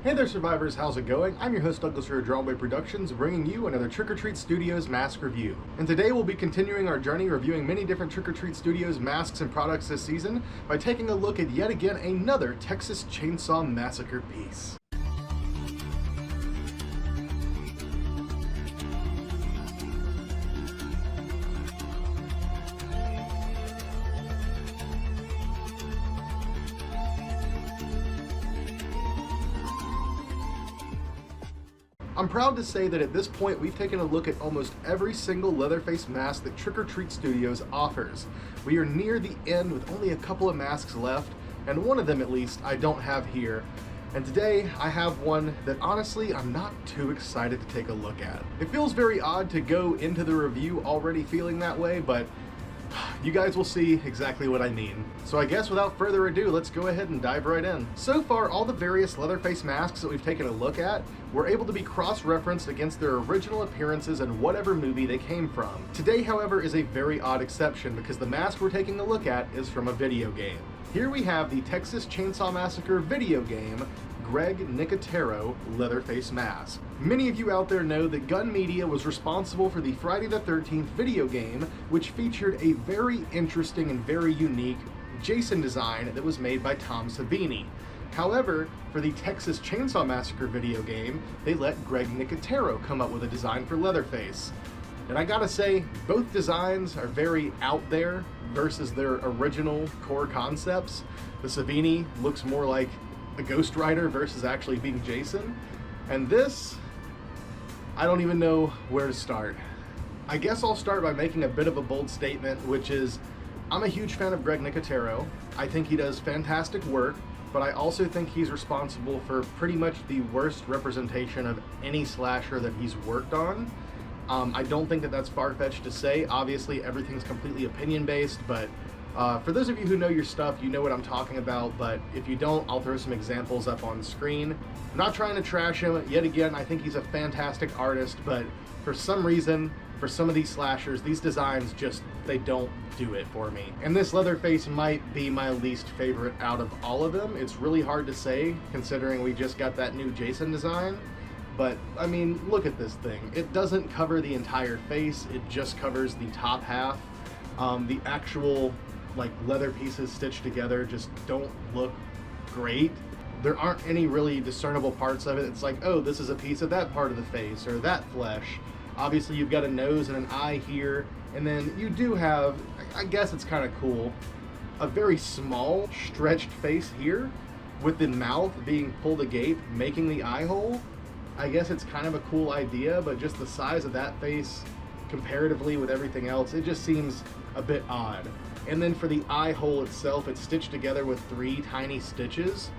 Hey there survivors, how's it going? I'm your host Douglas here at Drawaway Productions, bringing you another Trick or Treat Studios mask review. And today we'll be continuing our journey reviewing many different Trick or Treat Studios masks and products this season by taking a look at yet again another Texas Chainsaw Massacre piece. I'm proud to say that at this point we've taken a look at almost every single Leatherface mask that Trick or Treat Studios offers. We are near the end with only a couple of masks left, and one of them at least I don't have here. And today I have one that honestly I'm not too excited to take a look at. It feels very odd to go into the review already feeling that way, but you guys will see exactly what I mean. So I guess without further ado, let's go ahead and dive right in. So far, all the various Leatherface masks that we've taken a look at were able to be cross-referenced against their original appearances in whatever movie they came from. Today, however, is a very odd exception because the mask we're taking a look at is from a video game. Here we have the Texas Chainsaw Massacre video game, Greg Nicotero Leatherface mask. Many of you out there know that Gun Media was responsible for the Friday the 13th video game, which featured a very interesting and very unique Jason design that was made by Tom Savini. However, for the Texas Chainsaw Massacre video game, they let Greg Nicotero come up with a design for Leatherface. And I gotta say, both designs are very out there versus their original core concepts. The Savini looks more like a Ghost Rider versus actually being Jason. And this, I don't even know where to start. I guess I'll start by making a bit of a bold statement, which is, I'm a huge fan of Greg Nicotero. I think he does fantastic work, but I also think he's responsible for pretty much the worst representation of any slasher that he's worked on. I don't think that that's far-fetched to say. Obviously, everything's completely opinion-based, but for those of you who know your stuff, you know what I'm talking about, but if you don't, I'll throw some examples up on screen. I'm not trying to trash him. Yet again, I think he's a fantastic artist, but for some reason, for some of these slashers, these designs just, they don't do it for me. And this Leatherface might be my least favorite out of all of them. It's really hard to say, considering we just got that new Jason design. But, I mean, look at this thing. It doesn't cover the entire face, it just covers the top half. The actual like leather pieces stitched together just don't look great. There aren't any really discernible parts of it. It's like, oh, this is a piece of that part of the face or that flesh. Obviously you've got a nose and an eye here, and then you do have, I guess it's kind of cool, a very small stretched face here with the mouth being pulled agape, making the eye hole. I guess it's kind of a cool idea, but just the size of that face comparatively with everything else, it just seems a bit odd. And then for the eye hole itself, it's stitched together with 3 tiny stitches.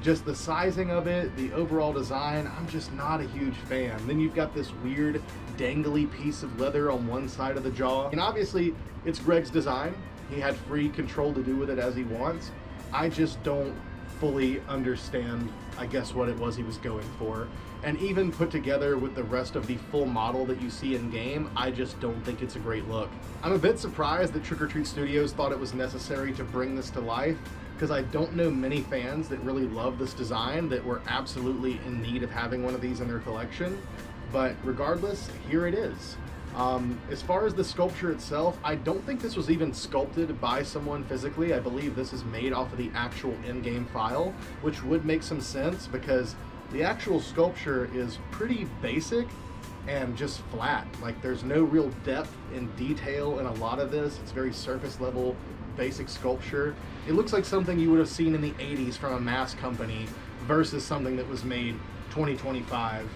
Just the sizing of it, the overall design, I'm just not a huge fan. Then you've got this weird dangly piece of leather on one side of the jaw. And obviously, it's Greg's design. He had free control to do with it as he wants. I just don't fully understand, I guess, what it was he was going for. And even put together with the rest of the full model that you see in game, I just don't think it's a great look. I'm a bit surprised that Trick or Treat Studios thought it was necessary to bring this to life, because I don't know many fans that really love this design that were absolutely in need of having one of these in their collection. But regardless, here it is. As far as the sculpture itself, I don't think this was even sculpted by someone physically. I believe this is made off of the actual in-game file, which would make some sense because the actual sculpture is pretty basic and just flat. Like, there's no real depth and detail in a lot of this. It's very surface level, basic sculpture. It looks like something you would have seen in the 80s from a mask company versus something that was made 2025.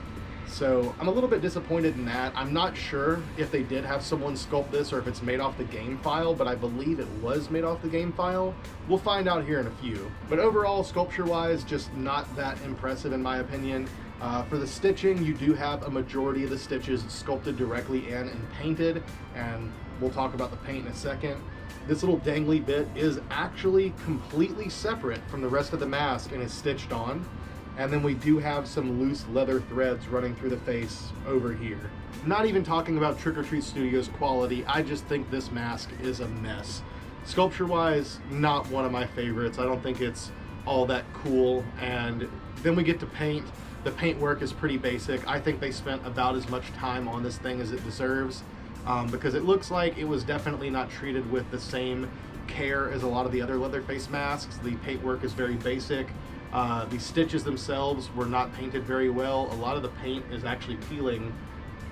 So I'm a little bit disappointed in that. I'm not sure if they did have someone sculpt this or if it's made off the game file, but I believe it was made off the game file. We'll find out here in a few. But overall, sculpture-wise, just not that impressive in my opinion. For the stitching, you do have a majority of the stitches sculpted directly in and painted, and we'll talk about the paint in a second. This little dangly bit is actually completely separate from the rest of the mask and is stitched on. And then we do have some loose leather threads running through the face over here. Not even talking about Trick or Treat Studios quality, I just think this mask is a mess. Sculpture-wise, not one of my favorites. I don't think it's all that cool. And then we get to paint. The paint work is pretty basic. I think they spent about as much time on this thing as it deserves, because it looks like it was definitely not treated with the same care as a lot of the other Leatherface masks. The paint work is very basic. The stitches themselves were not painted very well. A lot of the paint is actually peeling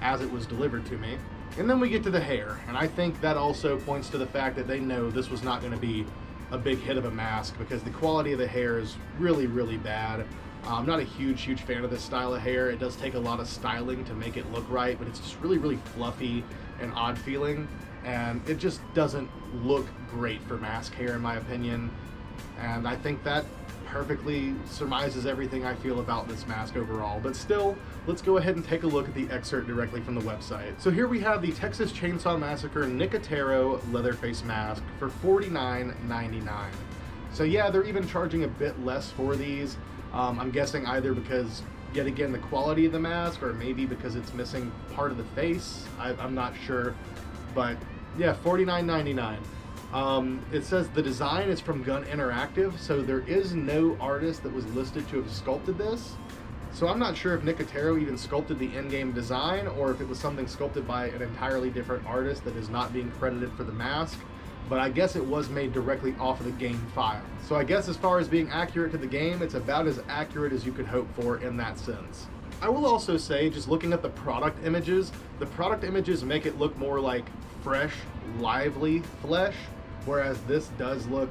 as it was delivered to me. And then we get to the hair, and I think that also points to the fact that they know this was not going to be a big hit of a mask, because the quality of the hair is really, really bad. I'm not a huge fan of this style of hair. It does take a lot of styling to make it look right, but it's just really, really fluffy and odd feeling, and it just doesn't look great for mask hair in my opinion. And I think that perfectly surmises everything I feel about this mask overall. But still, let's go ahead and take a look at the excerpt directly from the website. So here we have the Texas Chainsaw Massacre Nicotero Leatherface mask for $49.99. So yeah, they're even charging a bit less for these. I'm guessing either because, yet again, the quality of the mask, or maybe because it's missing part of the face. I'm not sure, but yeah, $49.99. It says the design is from Gun Interactive, so there is no artist that was listed to have sculpted this. So I'm not sure if Nicotero even sculpted the in-game design, or if it was something sculpted by an entirely different artist that is not being credited for the mask. But I guess it was made directly off of the game file. So I guess as far as being accurate to the game, it's about as accurate as you could hope for in that sense. I will also say, just looking at the product images make it look more like fresh, lively flesh, whereas this does look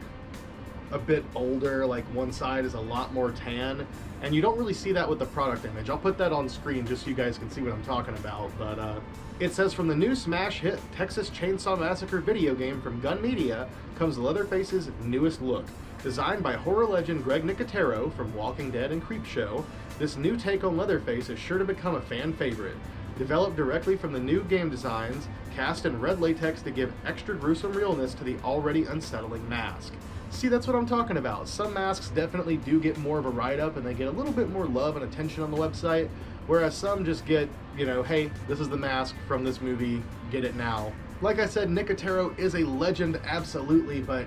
a bit older, like one side is a lot more tan, and you don't really see that with the product image. I'll put that on screen just so you guys can see what I'm talking about. But it says, from the new smash hit Texas Chainsaw Massacre video game from Gun Media comes Leatherface's newest look. Designed by horror legend Greg Nicotero from Walking Dead and Creepshow, this new take on Leatherface is sure to become a fan favorite. Developed directly from the new game designs, cast in red latex to give extra gruesome realness to the already unsettling mask. See, that's what I'm talking about. Some masks definitely do get more of a write-up, and they get a little bit more love and attention on the website, whereas some just get, you know, hey, this is the mask from this movie, get it now. Like I said, Nicotero is a legend, absolutely, but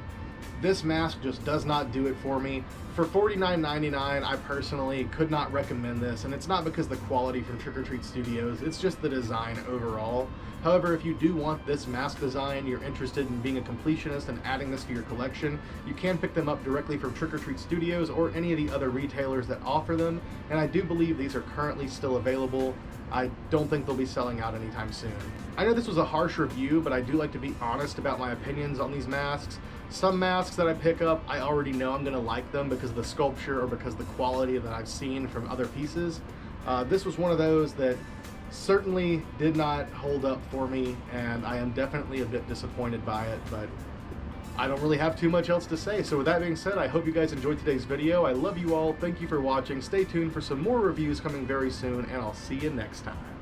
this mask just does not do it for me. For $49.99, I personally could not recommend this, and it's not because the quality from Trick or Treat Studios, it's just the design overall. However, if you do want this mask design, you're interested in being a completionist and adding this to your collection, you can pick them up directly from Trick or Treat Studios or any of the other retailers that offer them, and I do believe these are currently still available. I don't think they'll be selling out anytime soon. I know this was a harsh review, but I do like to be honest about my opinions on these masks. Some masks that I pick up, I already know I'm going to like them because of the sculpture or because of the quality that I've seen from other pieces. This was one of those that certainly did not hold up for me, and I am definitely a bit disappointed by it, but I don't really have too much else to say. So with that being said, I hope you guys enjoyed today's video. I love you all. Thank you for watching. Stay tuned for some more reviews coming very soon, and I'll see you next time.